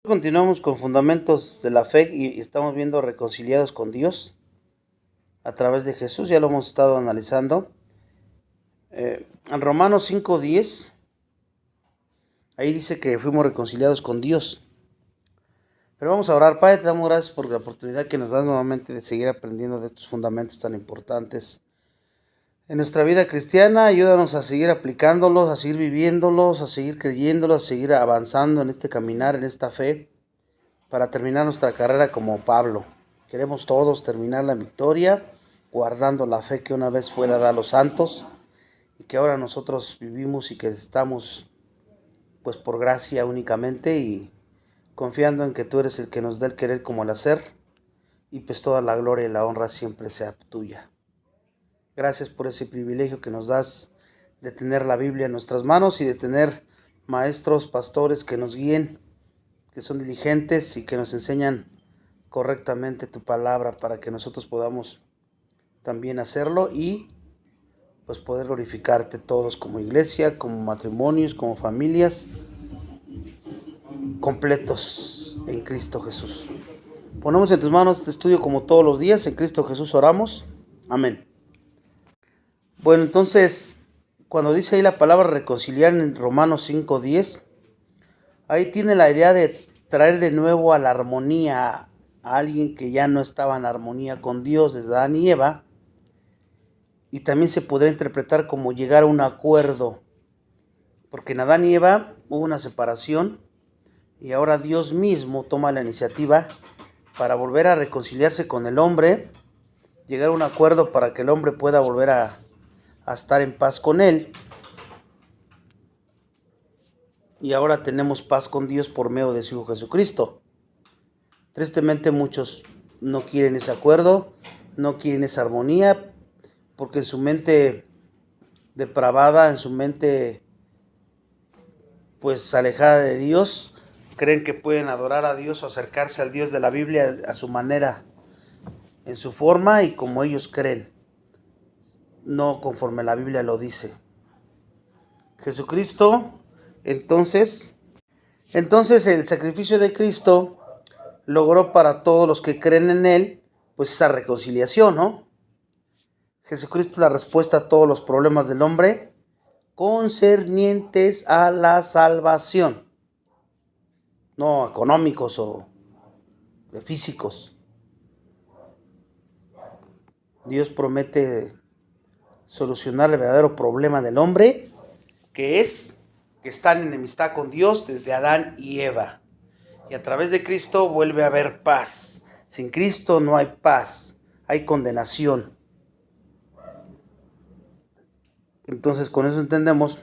Continuamos con fundamentos de la fe y estamos viendo reconciliados con Dios a través de Jesús. Ya lo hemos estado analizando. En Romanos 5:10, ahí dice que fuimos reconciliados con Dios. Pero vamos a orar. Padre, te damos gracias por la oportunidad que nos das nuevamente de seguir aprendiendo de estos fundamentos tan importantes en nuestra vida cristiana. Ayúdanos a seguir aplicándolos, a seguir viviéndolos, a seguir creyéndolos, a seguir avanzando en este caminar, en esta fe, para terminar nuestra carrera como Pablo. Queremos todos terminar la victoria, guardando la fe que una vez fue dada a los santos y que ahora nosotros vivimos y que estamos pues por gracia únicamente y confiando en que tú eres el que nos da el querer como el hacer, y pues toda la gloria y la honra siempre sea tuya. Gracias por ese privilegio que nos das de tener la Biblia en nuestras manos y de tener maestros, pastores que nos guíen, que son diligentes y que nos enseñan correctamente tu palabra para que nosotros podamos también hacerlo y pues poder glorificarte todos como iglesia, como matrimonios, como familias, completos en Cristo Jesús. Ponemos en tus manos este estudio como todos los días. En Cristo Jesús oramos. Amén. Bueno, entonces, cuando dice ahí la palabra reconciliar en Romanos 5:10, ahí tiene la idea de traer de nuevo a la armonía a alguien que ya no estaba en armonía con Dios desde Adán y Eva. Y también se podría interpretar como llegar a un acuerdo, porque en Adán y Eva hubo una separación y ahora Dios mismo toma la iniciativa para volver a reconciliarse con el hombre, llegar a un acuerdo para que el hombre pueda volver a estar en paz con él. Y ahora tenemos paz con Dios por medio de su Hijo Jesucristo. Tristemente muchos no quieren ese acuerdo, no quieren esa armonía, porque en su mente depravada, en su mente pues alejada de Dios, creen que pueden adorar a Dios o acercarse al Dios de la Biblia a su manera, en su forma y como ellos creen, no conforme la Biblia lo dice. Jesucristo, entonces el sacrificio de Cristo logró para todos los que creen en Él, pues esa reconciliación, ¿no? Jesucristo es la respuesta a todos los problemas del hombre concernientes a la salvación, no económicos o de físicos. Dios promete solucionar el verdadero problema del hombre, que es que está en enemistad con Dios desde Adán y Eva. Y a través de Cristo vuelve a haber paz. Sin Cristo no hay paz, hay condenación. Entonces con eso entendemos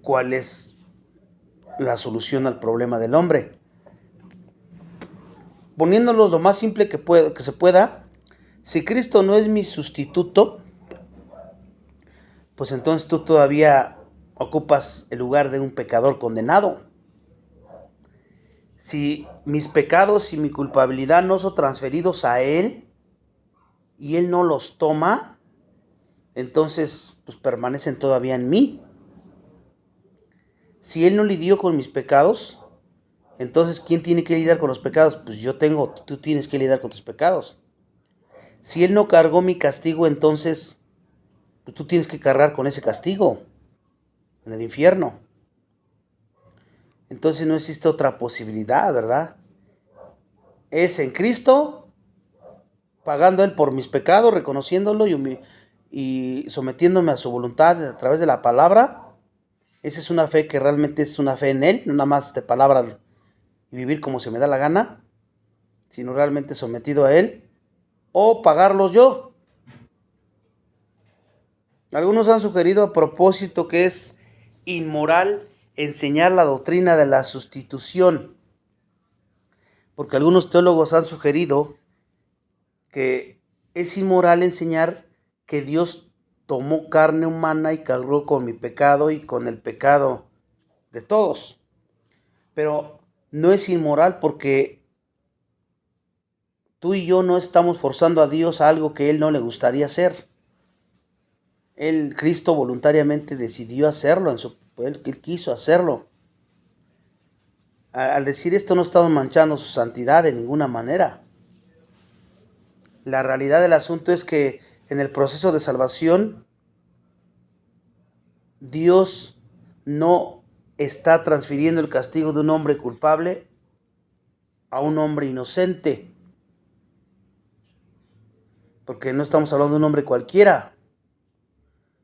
cuál es la solución al problema del hombre. Poniéndolos lo más simple que se pueda, si Cristo no es mi sustituto, pues entonces tú todavía ocupas el lugar de un pecador condenado. Si mis pecados y mi culpabilidad no son transferidos a Él y Él no los toma, entonces pues permanecen todavía en mí. Si Él no lidió con mis pecados, entonces ¿quién tiene que lidiar con los pecados? Pues tú tienes que lidiar con tus pecados. Si Él no cargó mi castigo, entonces pues tú tienes que cargar con ese castigo en el infierno. Entonces no existe otra posibilidad, ¿verdad? Es en Cristo, pagando Él por mis pecados, reconociéndolo y sometiéndome a su voluntad a través de la palabra. Esa es una fe que realmente es una fe en Él, no nada más de palabra y vivir como se me da la gana, sino realmente sometido a Él, o pagarlos yo. Algunos han sugerido a propósito que es inmoral enseñar la doctrina de la sustitución, porque algunos teólogos han sugerido que es inmoral enseñar que Dios tomó carne humana y cargó con mi pecado y con el pecado de todos. Pero no es inmoral porque tú y yo no estamos forzando a Dios a algo que Él no le gustaría hacer. Cristo voluntariamente decidió hacerlo, Él quiso hacerlo. Al decir esto no estamos manchando su santidad de ninguna manera. La realidad del asunto es que en el proceso de salvación, Dios no está transfiriendo el castigo de un hombre culpable a un hombre inocente. Porque no estamos hablando de un hombre cualquiera,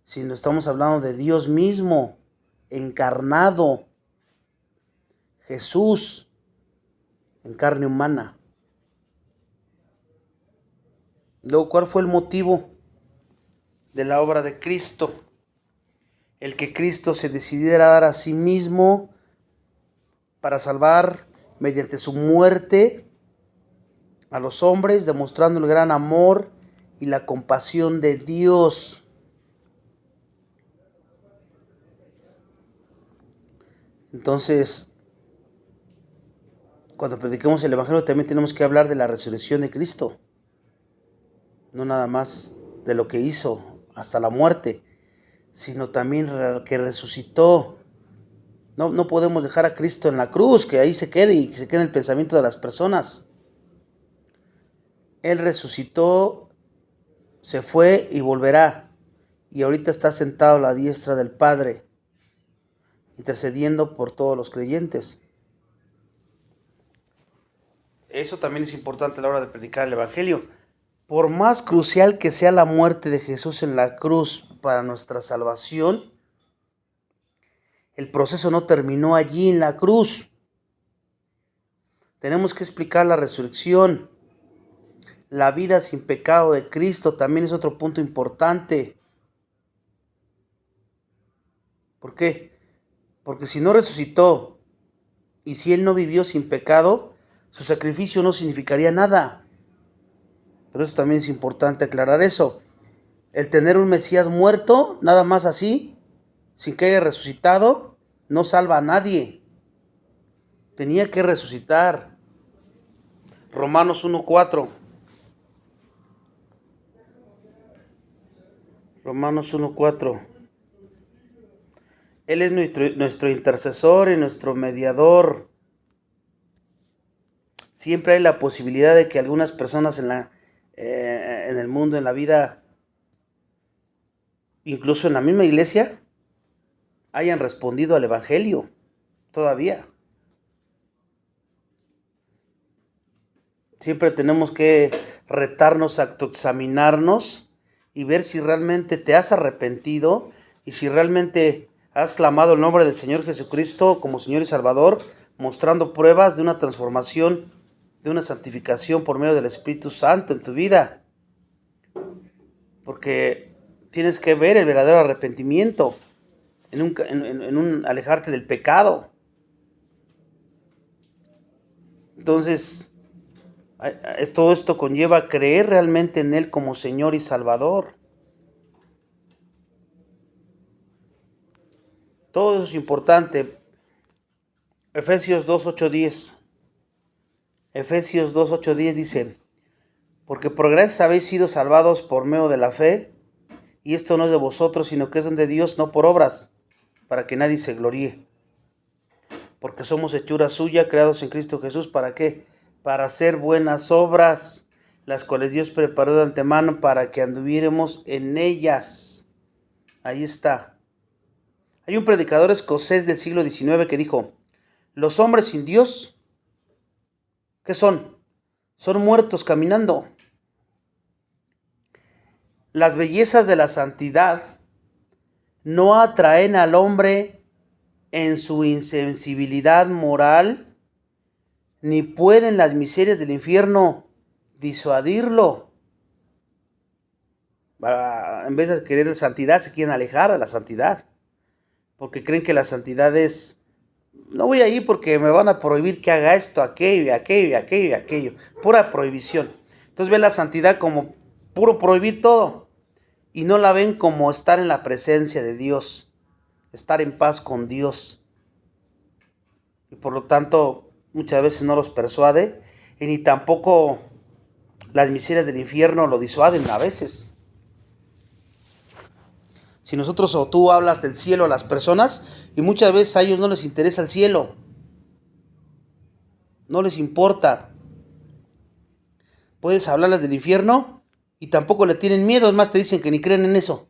sino estamos hablando de Dios mismo, encarnado, Jesús, en carne humana. Luego, ¿cuál fue el motivo de la obra de Cristo? El que Cristo se decidiera dar a sí mismo para salvar mediante su muerte a los hombres, demostrando el gran amor y la compasión de Dios. Entonces, cuando prediquemos el Evangelio también tenemos que hablar de la resurrección de Cristo. No nada más de lo que hizo hasta la muerte, sino también que resucitó. No podemos dejar a Cristo en la cruz, que ahí se quede y que se quede en el pensamiento de las personas. Él resucitó, se fue y volverá. Y ahorita está sentado a la diestra del Padre, intercediendo por todos los creyentes. Eso también es importante a la hora de predicar el Evangelio. Por más crucial que sea la muerte de Jesús en la cruz para nuestra salvación, el proceso no terminó allí en la cruz. Tenemos que explicar la resurrección. La vida sin pecado de Cristo también es otro punto importante. ¿Por qué? Porque si no resucitó y si Él no vivió sin pecado, su sacrificio no significaría nada. Pero eso también es importante aclarar eso. El tener un Mesías muerto, nada más así, sin que haya resucitado, no salva a nadie. Tenía que resucitar. Romanos 1:4. Romanos 1:4. Él es nuestro intercesor y nuestro mediador. Siempre hay la posibilidad de que algunas personas en el mundo, en la vida, incluso en la misma iglesia, hayan respondido al Evangelio todavía. Siempre tenemos que retarnos, autoexaminarnos y ver si realmente te has arrepentido y si realmente has clamado el nombre del Señor Jesucristo como Señor y Salvador, mostrando pruebas de una transformación, de una santificación por medio del Espíritu Santo en tu vida. Porque tienes que ver el verdadero arrepentimiento en un alejarte del pecado. Entonces, todo esto conlleva creer realmente en Él como Señor y Salvador. Todo eso es importante. Efesios 2:8-10. Efesios 2:8-10 dice: porque por gracia habéis sido salvados por medio de la fe, y esto no es de vosotros, sino que es don de Dios, no por obras, para que nadie se gloríe. Porque somos hechura suya, creados en Cristo Jesús, ¿para qué? Para hacer buenas obras, las cuales Dios preparó de antemano para que anduviéramos en ellas. Ahí está. Hay un predicador escocés del siglo XIX que dijo: los hombres sin Dios, ¿qué son? Son muertos caminando. Las bellezas de la santidad no atraen al hombre en su insensibilidad moral, ni pueden las miserias del infierno disuadirlo. En vez de querer la santidad, se quieren alejar de la santidad, porque creen que la santidad es: no voy a ir porque me van a prohibir que haga esto, aquello, y aquello, y aquello, y aquello. Pura prohibición. Entonces ven la santidad como puro prohibir todo, y no la ven como estar en la presencia de Dios, estar en paz con Dios. Y por lo tanto, muchas veces no los persuade, y ni tampoco las miserias del infierno lo disuaden a veces. Si nosotros o tú hablas del cielo a las personas, y muchas veces a ellos no les interesa el cielo. no les importa. Puedes hablarles del infierno y tampoco le tienen miedo, es más, te dicen que ni creen en eso.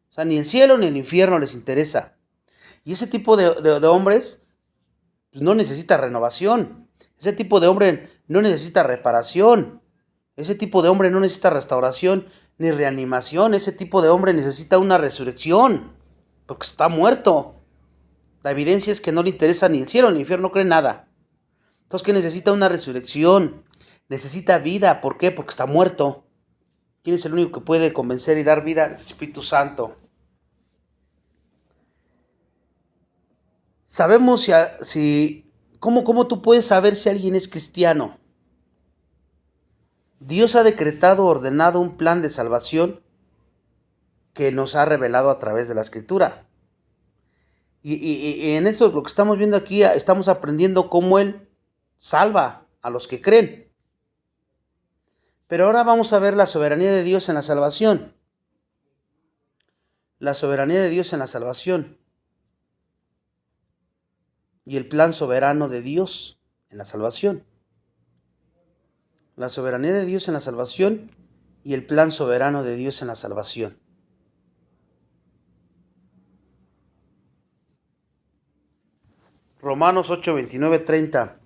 O sea, ni el cielo ni el infierno les interesa. Y ese tipo de hombres pues, no necesita renovación. Ese tipo de hombre no necesita reparación. Ese tipo de hombre no necesita restauración ni reanimación. Ese tipo de hombre necesita una resurrección, porque está muerto. La evidencia es que no le interesa ni el cielo ni el infierno, no cree nada. Entonces, ¿qué necesita? Una resurrección. Necesita vida. ¿Por qué? Porque está muerto. ¿Quién es el único que puede convencer y dar vida? El Espíritu Santo. Sabemos ¿cómo tú puedes saber si alguien es cristiano? Dios ha decretado, ordenado un plan de salvación que nos ha revelado a través de la Escritura. Y en esto, lo que estamos viendo aquí, estamos aprendiendo cómo Él salva a los que creen. Pero ahora vamos a ver la soberanía de Dios en la salvación. La soberanía de Dios en la salvación. Y el plan soberano de Dios en la salvación. La soberanía de Dios en la salvación y el plan soberano de Dios en la salvación. Romanos 8, 29, 30.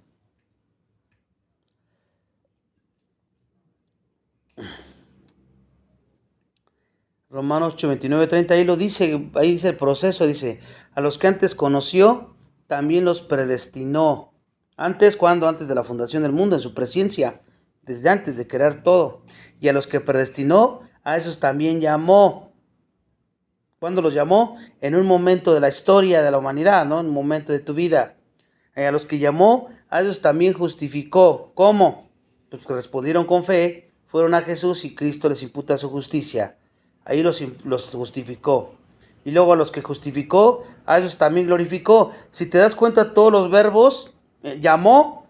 Romanos 8, 29, 30, ahí lo dice, ahí dice el proceso, dice, a los que antes conoció, también los predestinó. ¿Antes cuándo? Antes de la fundación del mundo, en su presencia, desde antes de crear todo. Y a los que predestinó, a esos también llamó. ¿Cuándo los llamó? En un momento de la historia de la humanidad, ¿no? En un momento de tu vida. A los que llamó, a esos también justificó. ¿Cómo? Pues que respondieron con fe, fueron a Jesús y Cristo les imputa su justicia. Ahí los justificó. Y luego a los que justificó, a esos también glorificó. Si te das cuenta, todos los verbos, llamó,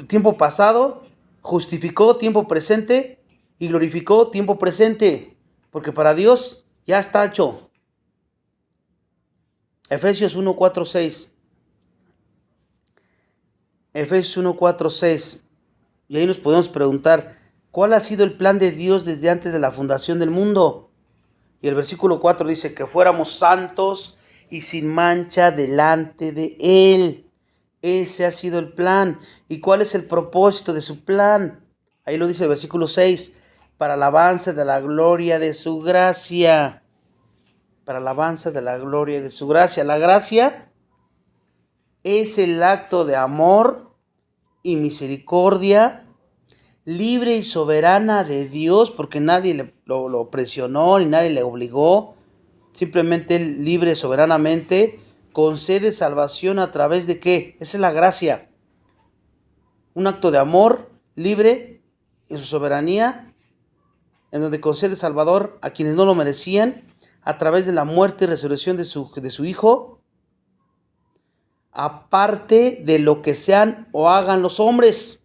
tiempo pasado, justificó, tiempo presente, y glorificó, tiempo presente. Porque para Dios ya está hecho. Efesios 1, 4, 6. Efesios 1, 4, 6. Y ahí nos podemos preguntar, ¿cuál ha sido el plan de Dios desde antes de la fundación del mundo? Y el versículo 4 dice que fuéramos santos y sin mancha delante de Él. Ese ha sido el plan. ¿Y cuál es el propósito de su plan? Ahí lo dice el versículo 6, para alabanza de la gloria de su gracia. Para alabanza de la gloria de su gracia. La gracia es el acto de amor y misericordia libre y soberana de Dios, porque nadie lo presionó ni nadie le obligó. Simplemente Él libre y soberanamente concede salvación a través de ¿qué? Esa es la gracia. Un acto de amor libre en su soberanía, en donde concede salvador a quienes no lo merecían, a través de la muerte y resurrección de su Hijo, aparte de lo que sean o hagan los hombres.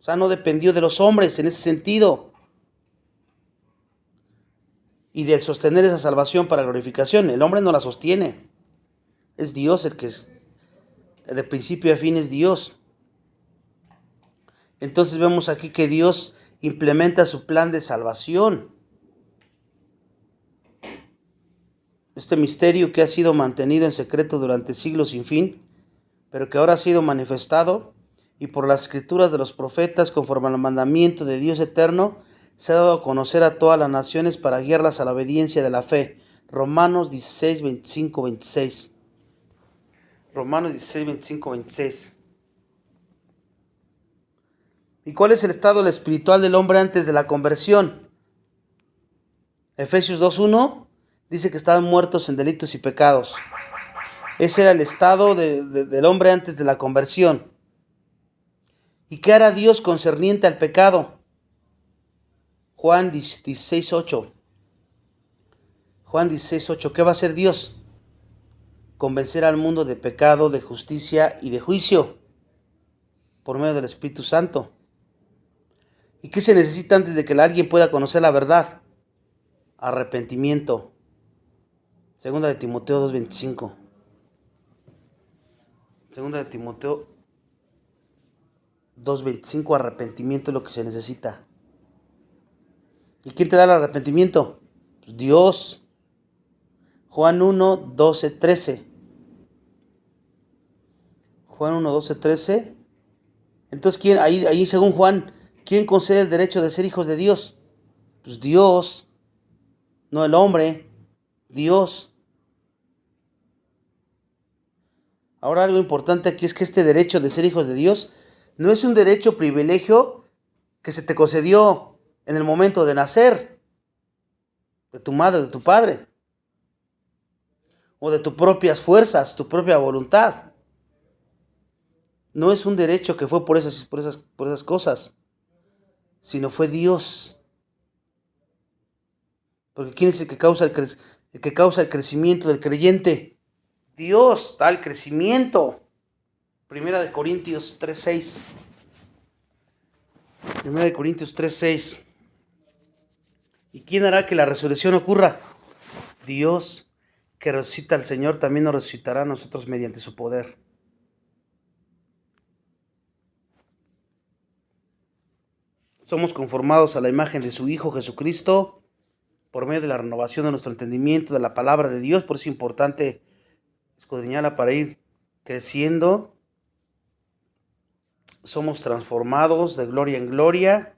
O sea, no dependió de los hombres en ese sentido. Y del sostener esa salvación para glorificación. El hombre no la sostiene. Es Dios el que es. De principio a fin es Dios. Entonces vemos aquí que Dios implementa su plan de salvación. Este misterio que ha sido mantenido en secreto durante siglos sin fin, pero que ahora ha sido manifestado y por las escrituras de los profetas, conforme al mandamiento de Dios eterno, se ha dado a conocer a todas las naciones para guiarlas a la obediencia de la fe. Romanos 16, 25, 26. Romanos 16, 25, 26. ¿Y cuál es el estado espiritual del hombre antes de la conversión? Efesios 2:1 dice que estaban muertos en delitos y pecados. Ese era el estado del hombre antes de la conversión. ¿Y qué hará Dios concerniente al pecado? Juan 16:8. Juan 16:8. ¿Qué va a hacer Dios? Convencer al mundo de pecado, de justicia y de juicio por medio del Espíritu Santo. ¿Y qué se necesita antes de que alguien pueda conocer la verdad? Arrepentimiento. Segunda de Timoteo 2:25. Segunda de Timoteo 2:25, arrepentimiento es lo que se necesita. ¿Y quién te da el arrepentimiento? Pues Dios. Juan 1:12-13. Juan 1:12-13. Entonces, ¿quién? Ahí según Juan, ¿quién concede el derecho de ser hijos de Dios? Pues Dios, no el hombre, Dios. Ahora algo importante aquí es que este derecho de ser hijos de Dios no es un derecho privilegio que se te concedió en el momento de nacer, de tu madre, de tu padre, o de tus propias fuerzas, tu propia voluntad. No es un derecho que fue por esas cosas, sino fue Dios. Porque ¿quién es el que causa el crecimiento del creyente? Dios da el crecimiento. Primera de Corintios 3:6. Primera de Corintios 3:6. ¿Y quién hará que la resurrección ocurra? Dios, que resucita al Señor, también nos resucitará a nosotros mediante su poder. Somos conformados a la imagen de su Hijo Jesucristo por medio de la renovación de nuestro entendimiento, de la palabra de Dios. Por eso es importante escudriñarla para ir creciendo. Somos transformados de gloria en gloria,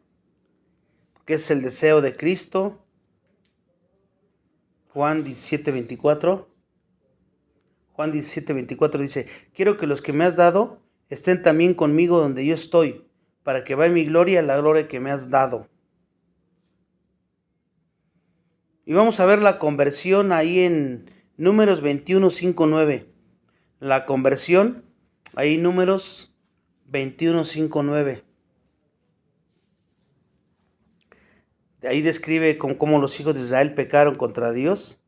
que es el deseo de Cristo. Juan 17:24. Juan 17:24 dice: quiero que los que me has dado estén también conmigo donde yo estoy, para que vea mi gloria, la gloria que me has dado. Y vamos a ver la conversión ahí en Números 21:5-9. La conversión, ahí Números 21:5-9. De ahí describe cómo los hijos de Israel pecaron contra Dios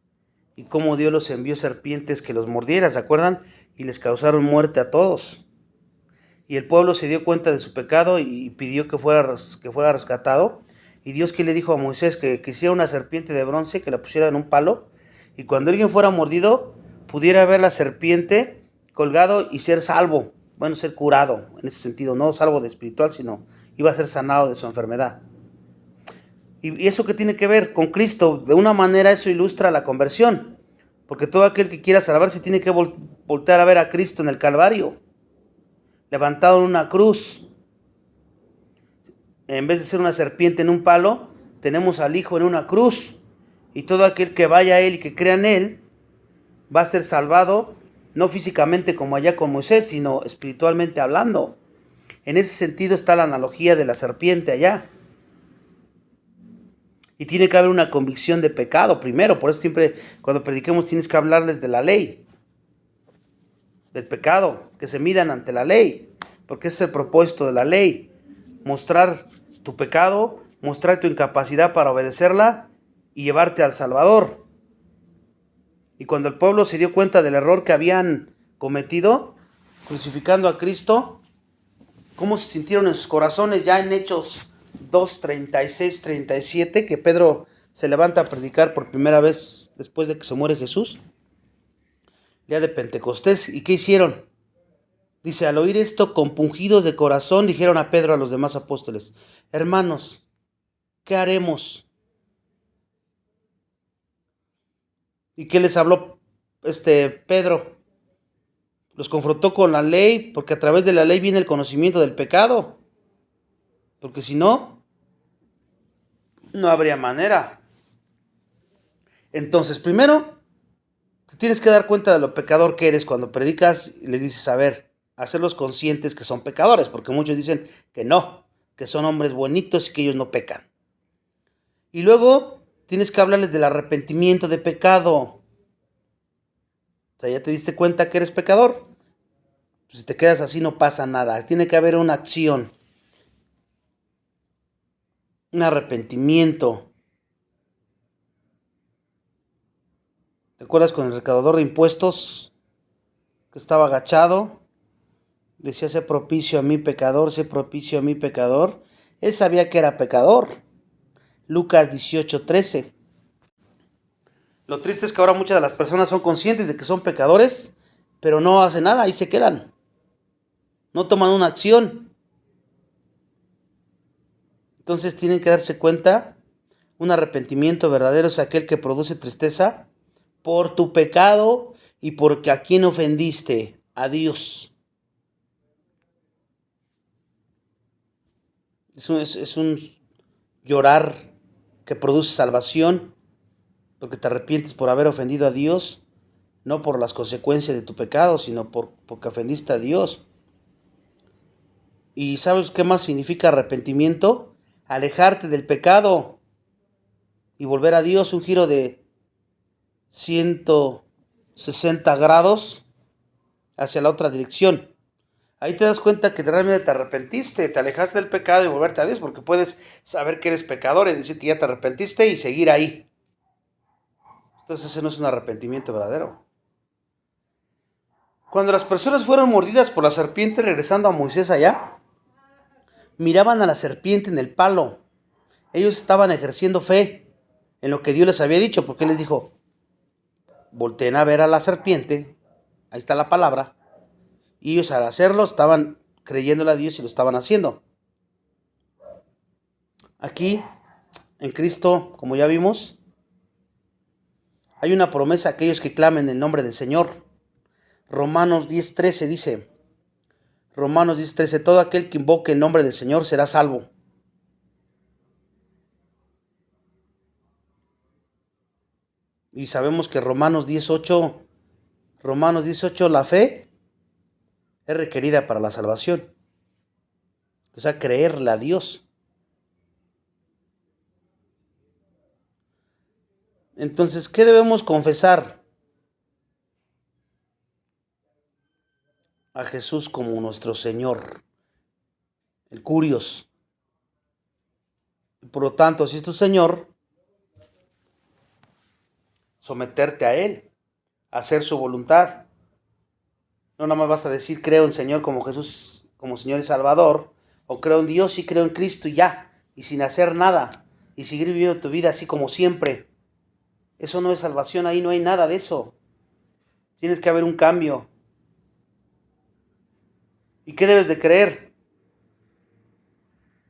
y cómo Dios los envió serpientes que los mordieran, ¿se acuerdan? Y les causaron muerte a todos. Y el pueblo se dio cuenta de su pecado y pidió que fuera rescatado. Y Dios que le dijo a Moisés que hiciera una serpiente de bronce, que la pusiera en un palo, y cuando alguien fuera mordido, pudiera ver la serpiente colgado y ser salvo, bueno, ser curado, en ese sentido, no salvo de espiritual, sino iba a ser sanado de su enfermedad. ¿Y eso qué tiene que ver con Cristo? De una manera eso ilustra la conversión, porque todo aquel que quiera salvarse tiene que voltear a ver a Cristo en el Calvario, levantado en una cruz. En vez de ser una serpiente en un palo, tenemos al Hijo en una cruz. Y todo aquel que vaya a Él y que crea en Él, va a ser salvado, no físicamente como allá con Moisés, sino espiritualmente hablando. En ese sentido está la analogía de la serpiente allá. Y tiene que haber una convicción de pecado primero. Por eso siempre cuando prediquemos tienes que hablarles de la ley, del pecado, que se midan ante la ley. Porque ese es el propósito de la ley. Mostrar tu pecado, mostrar tu incapacidad para obedecerla y llevarte al Salvador. Y cuando el pueblo se dio cuenta del error que habían cometido, crucificando a Cristo, ¿cómo se sintieron en sus corazones? Ya en Hechos 2:36-37, que Pedro se levanta a predicar por primera vez después de que se muere Jesús, día de Pentecostés. ¿Y qué hicieron? Dice: al oír esto, compungidos de corazón, dijeron a Pedro, a los demás apóstoles: hermanos, ¿qué haremos? ¿Y qué les habló Pedro? Los confrontó con la ley, porque a través de la ley viene el conocimiento del pecado. Porque si no, no habría manera. Entonces, primero, te tienes que dar cuenta de lo pecador que eres cuando predicas y les dices: a ver, hacerlos conscientes que son pecadores, porque muchos dicen que no, que son hombres bonitos y que ellos no pecan. Y luego tienes que hablarles del arrepentimiento de pecado. O sea, ¿ya te diste cuenta que eres pecador? Pues si te quedas así no pasa nada. Tiene que haber una acción, un arrepentimiento. ¿Te acuerdas con el recaudador de impuestos que estaba agachado? Decía: sé propicio a mi pecador, sé propicio a mi pecador. Él sabía que era pecador. Lucas 18:13. Lo triste es que ahora muchas de las personas son conscientes de que son pecadores, pero no hacen nada, ahí se quedan. No toman una acción. Entonces tienen que darse cuenta, un arrepentimiento verdadero es aquel que produce tristeza por tu pecado y porque a quien ofendiste, a Dios. Es un llorar que produce salvación, porque te arrepientes por haber ofendido a Dios, no por las consecuencias de tu pecado, sino porque ofendiste a Dios. ¿Y sabes qué más significa arrepentimiento? Alejarte del pecado y volver a Dios, un giro de 160 grados hacia la otra dirección. Ahí te das cuenta que realmente te arrepentiste, te alejaste del pecado y volverte a Dios, porque puedes saber que eres pecador y decir que ya te arrepentiste y seguir ahí. Entonces ese no es un arrepentimiento verdadero. Cuando las personas fueron mordidas por la serpiente, regresando a Moisés allá, miraban a la serpiente en el palo. Ellos estaban ejerciendo fe en lo que Dios les había dicho, porque Él les dijo, volteen a ver a la serpiente, ahí está la palabra, y ellos al hacerlo estaban creyéndole a Dios y lo estaban haciendo. Aquí, en Cristo, como ya vimos, hay una promesa a aquellos que clamen el nombre del Señor. Romanos 10:13 dice, Romanos 10:13, todo aquel que invoque el nombre del Señor será salvo. Y sabemos que Romanos 18, la fe es requerida para la salvación. O sea, creerle a Dios. Entonces, ¿qué debemos confesar? A Jesús como nuestro Señor, el Curios. Por lo tanto, si es tu Señor, someterte a Él, hacer su voluntad. No nada más basta decir creo en Señor como Jesús, como Señor y Salvador, o creo en Dios y creo en Cristo y ya, y sin hacer nada, y seguir viviendo tu vida así como siempre. Eso no es salvación, ahí no hay nada de eso. Tienes que haber un cambio. ¿Y qué debes de creer?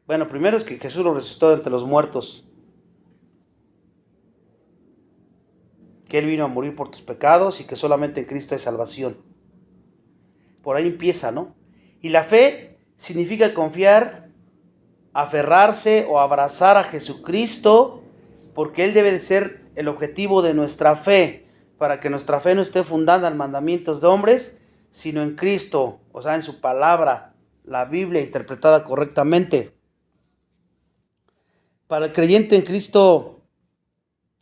Bueno, primero es que Jesús lo resucitó de entre los muertos. Que Él vino a morir por tus pecados y que solamente en Cristo hay salvación. Por ahí empieza, ¿no? Y la fe significa confiar, aferrarse o abrazar a Jesucristo, porque Él debe de ser el objetivo de nuestra fe, para que nuestra fe no esté fundada en mandamientos de hombres, sino en Cristo, o sea, en su palabra, la Biblia interpretada correctamente. Para el creyente en Cristo,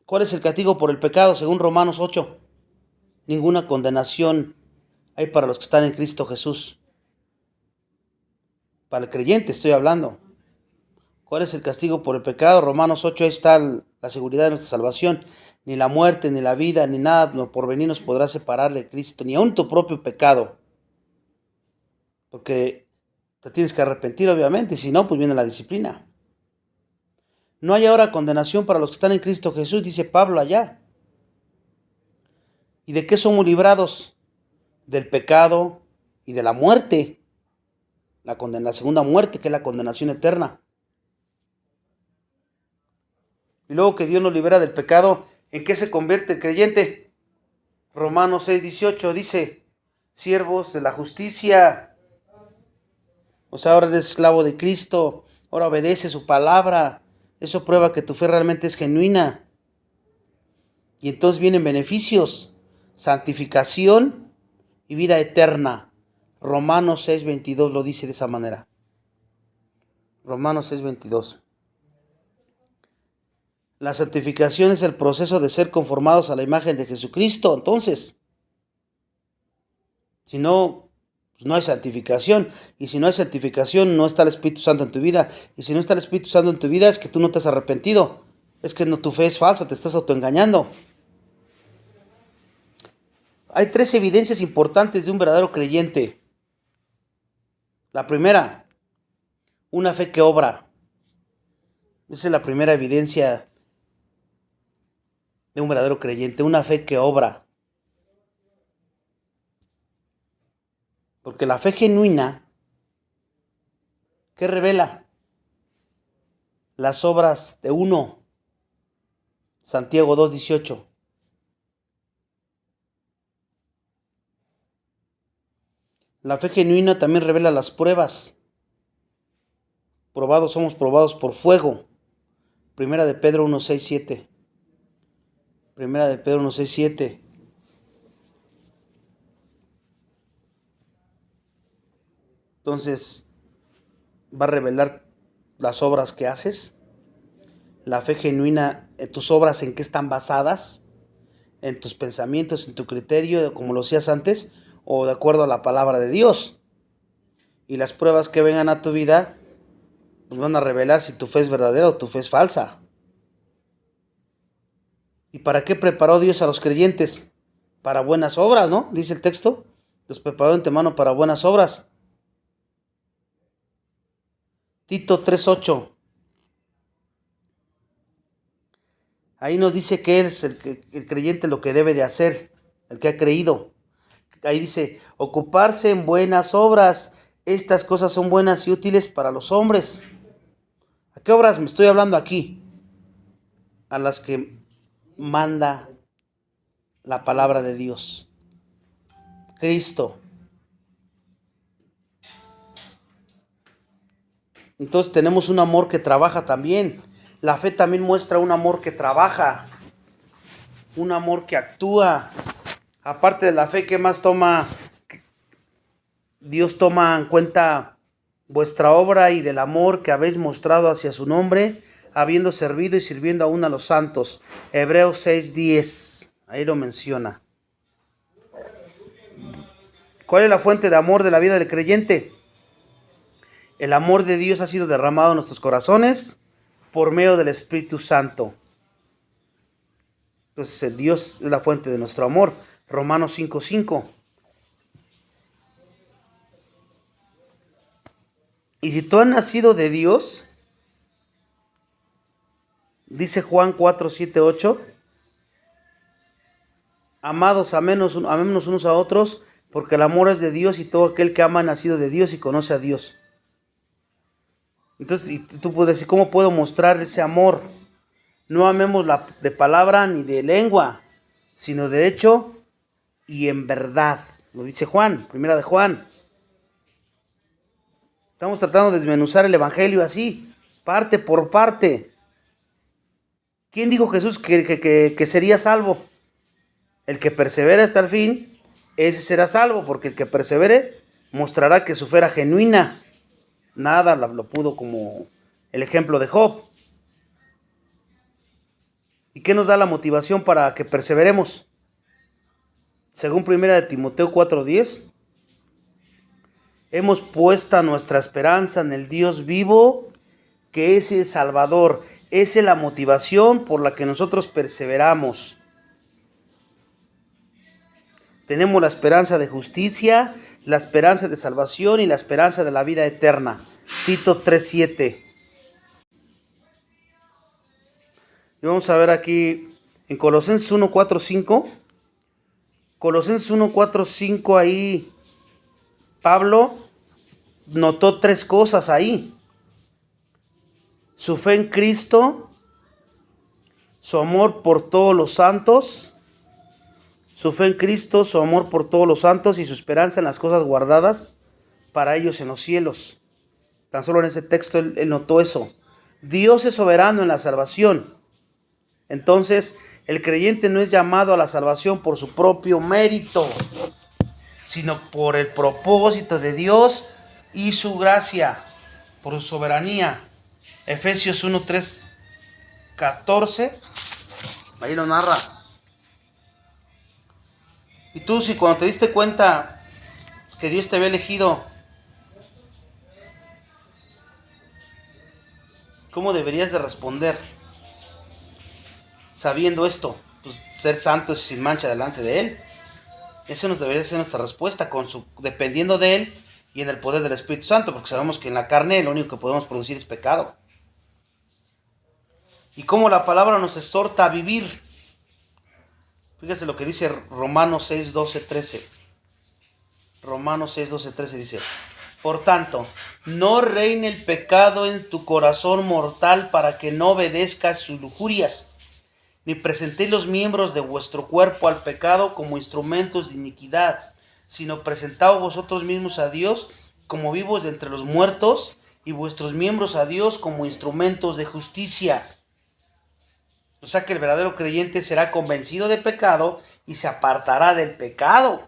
¿cuál es el castigo por el pecado? Según Romanos 8, ninguna condenación hay para los que están en Cristo Jesús. Para el creyente estoy hablando. ¿Cuál es el castigo por el pecado? Romanos 8, ahí está la seguridad de nuestra salvación. Ni la muerte, ni la vida, ni nada por venir nos podrá separar de Cristo, ni aun tu propio pecado. Porque te tienes que arrepentir, obviamente, y si no, pues viene la disciplina. No hay ahora condenación para los que están en Cristo Jesús, dice Pablo allá. ¿Y de qué somos librados? Del pecado y de la muerte. La segunda muerte, que es la condenación eterna. Y luego que Dios nos libera del pecado, ¿en qué se convierte el creyente? Romanos 6:18 dice, siervos de la justicia. O sea, ahora eres esclavo de Cristo, ahora obedece su palabra. Eso prueba que tu fe realmente es genuina. Y entonces vienen beneficios, santificación y vida eterna. Romanos 6:22 lo dice de esa manera. Romanos 6:22. La santificación es el proceso de ser conformados a la imagen de Jesucristo. Entonces, si no, pues no hay santificación. Y si no hay santificación, no está el Espíritu Santo en tu vida. Y si no está el Espíritu Santo en tu vida, es que tú no te has arrepentido. Es que no, tu fe es falsa, te estás autoengañando. Hay 3 evidencias importantes de un verdadero creyente. La primera, una fe que obra. Esa es la primera evidencia de un verdadero creyente, una fe que obra. Porque la fe genuina, ¿qué revela? las obras de uno. Santiago 2:18. La fe genuina también revela las pruebas. Somos probados por fuego. Primera de Pedro 1:6-7. Primera de Pedro 1:6-7. Entonces, va a revelar las obras que haces. La fe genuina, tus obras en qué están basadas, en tus pensamientos, en tu criterio, como lo hacías antes, o de acuerdo a la palabra de Dios. Y las pruebas que vengan a tu vida, pues van a revelar si tu fe es verdadera o tu fe es falsa. ¿Y para qué preparó Dios a los creyentes? Para buenas obras, ¿no? Dice el texto. Los preparó de antemano para buenas obras. Tito 3:8. Ahí nos dice que es el creyente lo que debe de hacer, el que ha creído. Ahí dice, ocuparse en buenas obras. Estas cosas son buenas y útiles para los hombres. ¿A qué obras me estoy hablando aquí? A las que manda la palabra de Dios. Cristo. Entonces tenemos un amor que trabaja también. La fe también muestra un amor que trabaja, un amor que actúa. Aparte de la fe, ¿qué más toma? Dios toma en cuenta vuestra obra y del amor que habéis mostrado hacia su nombre, habiendo servido y sirviendo aún a los santos. Hebreos 6:10, ahí lo menciona. ¿Cuál es la fuente de amor de la vida del creyente? El amor de Dios ha sido derramado en nuestros corazones por medio del Espíritu Santo. Entonces Dios es la fuente de nuestro amor. Romanos 5:5. Y si tú has nacido de Dios, dice Juan 4:7-8, amados, amémonos unos a otros, porque el amor es de Dios y todo aquel que ama ha nacido de Dios y conoce a Dios. Entonces, y tú puedes decir, ¿cómo puedo mostrar ese amor? No amemos de palabra ni de lengua, sino de hecho y en verdad. Lo dice Juan, primera de Juan. Estamos tratando de desmenuzar el evangelio así, parte por parte. ¿Quién dijo Jesús que sería salvo? El que persevera hasta el fin, ese será salvo, porque el que persevere mostrará que su fe era genuina. Nada lo pudo, como el ejemplo de Job. ¿Y qué nos da la motivación para que perseveremos? Según 1 de Timoteo 4:10, hemos puesto nuestra esperanza en el Dios vivo, que es el Salvador. Esa es la motivación por la que nosotros perseveramos. Tenemos la esperanza de justicia, la esperanza de salvación y la esperanza de la vida eterna. Tito 3:7. Y vamos a ver aquí en Colosenses 1:4-5. Colosenses 1:4-5, ahí Pablo notó tres cosas ahí: su fe en Cristo, su amor por todos los santos, su fe en Cristo, su amor por todos los santos y su esperanza en las cosas guardadas para ellos en los cielos. Tan solo en ese texto él notó eso. Dios es soberano en la salvación. Entonces, el creyente no es llamado a la salvación por su propio mérito, sino por el propósito de Dios y su gracia, por su soberanía. Efesios 1:3-14, ahí lo narra. Y tú, si cuando te diste cuenta que Dios te había elegido, ¿cómo deberías de responder? Sabiendo esto, pues ser santos y sin mancha delante de Él. Esa nos debería ser nuestra respuesta, dependiendo de Él y en el poder del Espíritu Santo, porque sabemos que en la carne lo único que podemos producir es pecado. Y cómo la palabra nos exhorta a vivir. Fíjese lo que dice Romanos 6:12-13. Romanos 6:12-13 dice: por tanto, No reine el pecado en tu corazón mortal para que no obedezcas sus lujurias, ni presentéis los miembros de vuestro cuerpo al pecado como instrumentos de iniquidad, sino presentaos vosotros mismos a Dios como vivos de entre los muertos, y vuestros miembros a Dios como instrumentos de justicia. O sea que el verdadero creyente será convencido de pecado y se apartará del pecado.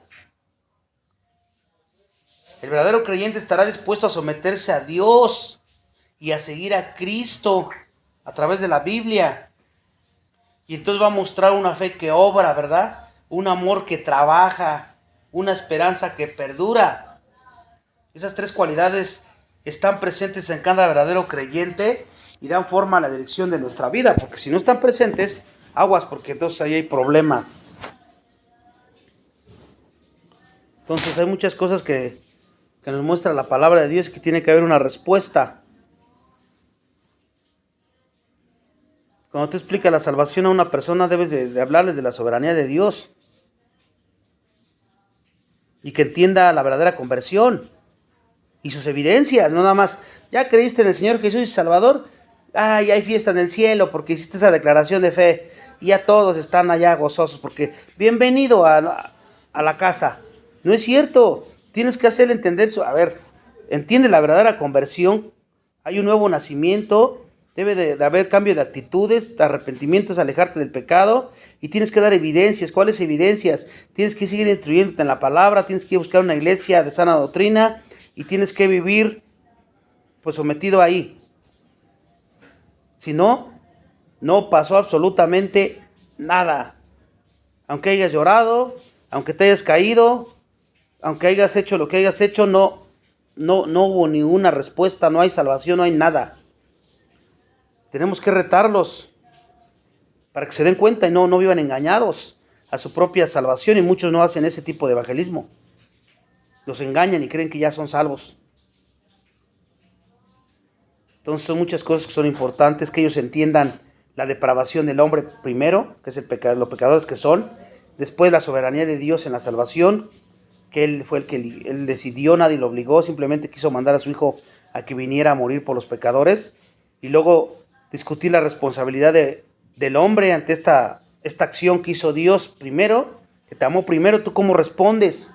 El verdadero creyente estará dispuesto a someterse a Dios y a seguir a Cristo a través de la Biblia. Y entonces va a mostrar una fe que obra, ¿verdad? Un amor que trabaja, una esperanza que perdura. Esas tres cualidades están presentes en cada verdadero creyente y dan forma a la dirección de nuestra vida, porque si no están presentes, aguas, porque entonces ahí hay problemas. Entonces hay muchas cosas que nos muestra la palabra de Dios, que tiene que haber una respuesta. Cuando tú explicas la salvación a una persona, debes de hablarles de la soberanía de Dios y que entienda la verdadera conversión y sus evidencias. No nada más, ya creíste en el Señor Jesús y Salvador, ya hay fiesta en el cielo porque hiciste esa declaración de fe y ya todos están allá gozosos porque bienvenido a la casa. No es cierto, tienes que hacerle entender eso. A ver, entiende la verdadera conversión, hay un nuevo nacimiento. Debe de haber cambio de actitudes, de arrepentimiento es alejarte del pecado y tienes que dar evidencias. ¿Cuáles evidencias? Tienes que seguir instruyéndote en la palabra, tienes que buscar una iglesia de sana doctrina y tienes que vivir pues sometido ahí. Si no, no pasó absolutamente nada. Aunque hayas llorado, aunque te hayas caído, aunque hayas hecho lo que hayas hecho, no hubo ninguna respuesta, no hay salvación, no hay nada. Tenemos que retarlos para que se den cuenta y no vivan engañados a su propia salvación, y muchos no hacen ese tipo de evangelismo. Los engañan y creen que ya son salvos. Entonces son muchas cosas que son importantes, que ellos entiendan la depravación del hombre primero, que es los pecadores que son, después la soberanía de Dios en la salvación, que Él fue el que Él decidió, nadie lo obligó, simplemente quiso mandar a su Hijo a que viniera a morir por los pecadores, y luego discutir la responsabilidad del hombre ante esta acción que hizo Dios primero, que te amó primero. ¿Tú cómo respondes?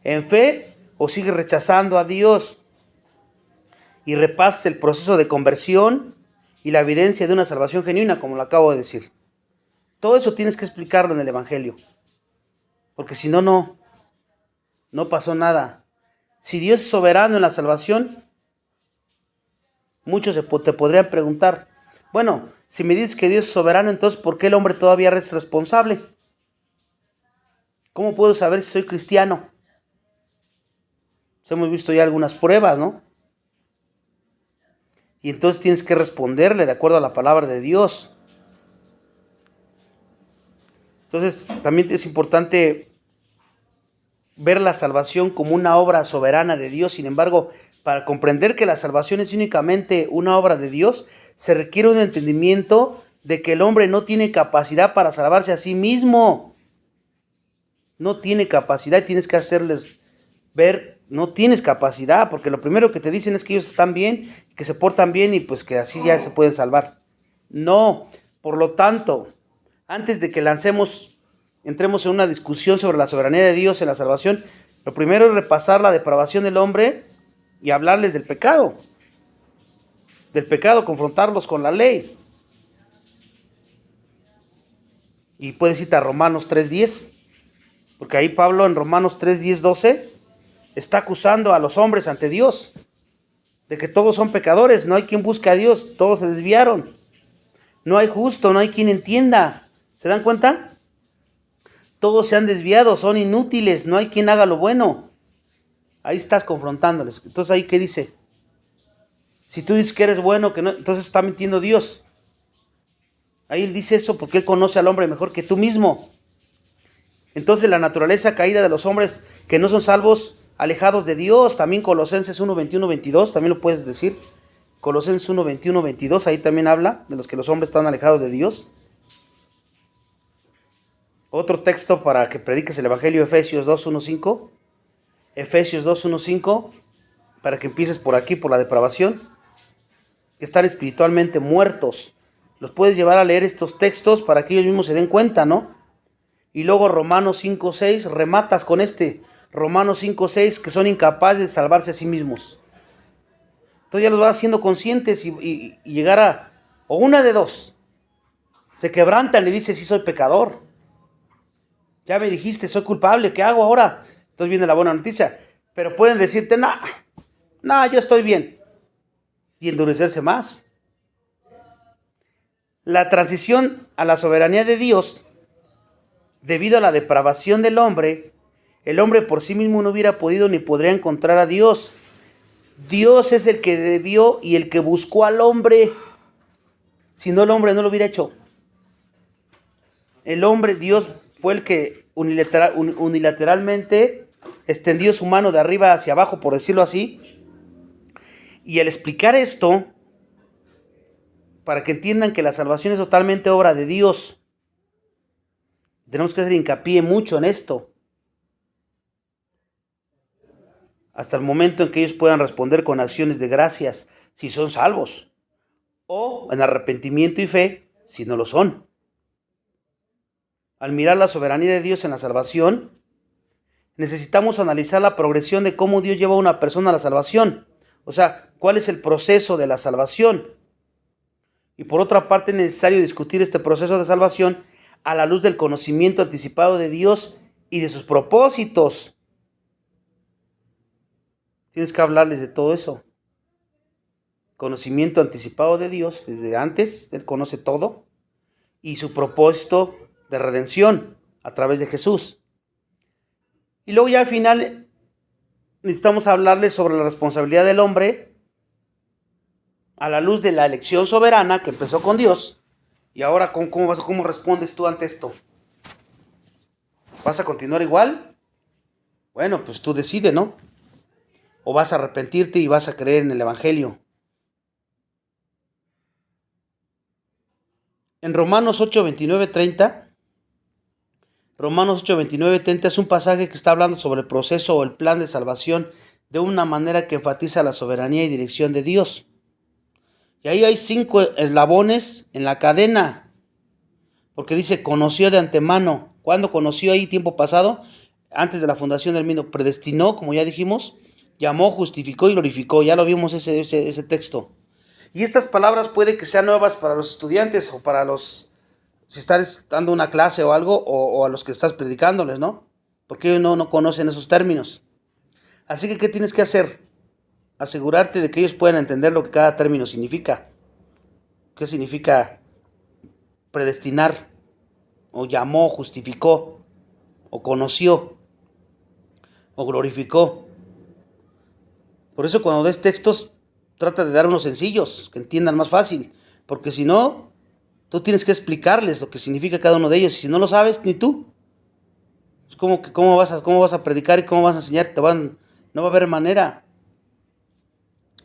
¿En fe o sigues rechazando a Dios? Y repasas el proceso de conversión y la evidencia de una salvación genuina, como lo acabo de decir. Todo eso tienes que explicarlo en el Evangelio, porque si no, no pasó nada. Si Dios es soberano en la salvación, muchos te podrían preguntar, bueno, si me dices que Dios es soberano, entonces ¿por qué el hombre todavía es responsable? ¿Cómo puedo saber si soy cristiano? Pues hemos visto ya algunas pruebas, ¿no? Y entonces tienes que responderle de acuerdo a la palabra de Dios. Entonces también es importante ver la salvación como una obra soberana de Dios. Sin embargo, para comprender que la salvación es únicamente una obra de Dios, se requiere un entendimiento de que el hombre no tiene capacidad para salvarse a sí mismo. No tiene capacidad, y tienes que hacerles ver, no tienes capacidad, porque lo primero que te dicen es que ellos están bien, que se portan bien y pues que así ya se pueden salvar. No, por lo tanto, antes de que entremos en una discusión sobre la soberanía de Dios en la salvación, lo primero es repasar la depravación del hombre y hablarles del pecado, confrontarlos con la ley. Y puedes irte a Romanos 3:10, porque ahí Pablo en Romanos 3:10, 12 está acusando a los hombres ante Dios de que todos son pecadores, no hay quien busque a Dios, todos se desviaron, no hay justo, no hay quien entienda. ¿Se dan cuenta? Todos se han desviado, son inútiles, no hay quien haga lo bueno. Ahí estás confrontándoles. Entonces ahí, ¿qué dice? Si tú dices que eres bueno, que no, entonces está mintiendo Dios. Ahí él dice eso porque él conoce al hombre mejor que tú mismo. Entonces la naturaleza caída de los hombres que no son salvos, alejados de Dios, también Colosenses 1:21, 22, también lo puedes decir. Colosenses 1:21, 22, ahí también habla de los que los hombres están alejados de Dios. Otro texto para que prediques el Evangelio, Efesios 2:1-5. Efesios 2:1-5. para que empieces por aquí, por la depravación, que están espiritualmente muertos. Los puedes llevar a leer estos textos para que ellos mismos se den cuenta, ¿no? Y luego Romanos 5:6, rematas con Romanos 5:6, que son incapaces de salvarse a sí mismos. Entonces ya los vas haciendo conscientes y llegar a, o una de dos, se quebrantan y dicen, sí soy pecador. Ya me dijiste, soy culpable, ¿qué hago ahora? Entonces viene la buena noticia. Pero pueden decirte, no, yo estoy bien. Y endurecerse más. La transición a la soberanía de Dios, debido a la depravación del hombre, el hombre por sí mismo no hubiera podido ni podría encontrar a Dios. Dios es el que debió y el que buscó al hombre. Si no, el hombre no lo hubiera hecho. El hombre, Dios, fue el que unilateralmente extendió su mano de arriba hacia abajo, por decirlo así. Y al explicar esto, para que entiendan que la salvación es totalmente obra de Dios, tenemos que hacer hincapié mucho en esto, hasta el momento en que ellos puedan responder con acciones de gracias si son salvos, o en arrepentimiento y fe si no lo son. Al mirar la soberanía de Dios en la salvación, necesitamos analizar la progresión de cómo Dios lleva a una persona a la salvación. O sea, ¿cuál es el proceso de la salvación? Y por otra parte, es necesario discutir este proceso de salvación a la luz del conocimiento anticipado de Dios y de sus propósitos. Tienes que hablarles de todo eso. Conocimiento anticipado de Dios, desde antes, Él conoce todo. Y su propósito de redención a través de Jesús. Y luego ya al final necesitamos hablarles sobre la responsabilidad del hombre a la luz de la elección soberana que empezó con Dios. Y ahora, ¿cómo respondes tú ante esto? ¿Vas a continuar igual? Bueno, pues tú decides, ¿no? O vas a arrepentirte y vas a creer en el Evangelio. En Romanos 8, 29, 30, Romanos 8, 29, 30 es un pasaje que está hablando sobre el proceso o el plan de salvación de una manera que enfatiza la soberanía y dirección de Dios. Y ahí hay 5 eslabones en la cadena, porque dice, conoció de antemano. ¿Cuándo conoció ahí? Tiempo pasado, antes de la fundación del mundo. Predestinó, como ya dijimos, llamó, justificó y glorificó. Ya lo vimos ese texto. Y estas palabras puede que sean nuevas para los estudiantes o para los, si estás dando una clase o algo, o a los que estás predicándoles, ¿no? Porque ellos no conocen esos términos. Así que, ¿qué tienes que hacer? Asegurarte de que ellos puedan entender lo que cada término significa. ¿Qué significa predestinar? O llamó, justificó, o conoció, o glorificó. Por eso cuando des textos, trata de dar unos sencillos, que entiendan más fácil. Porque si no, tú tienes que explicarles lo que significa cada uno de ellos. Y si no lo sabes, ni tú. Es como que cómo vas a predicar y cómo vas a enseñar. No va a haber manera.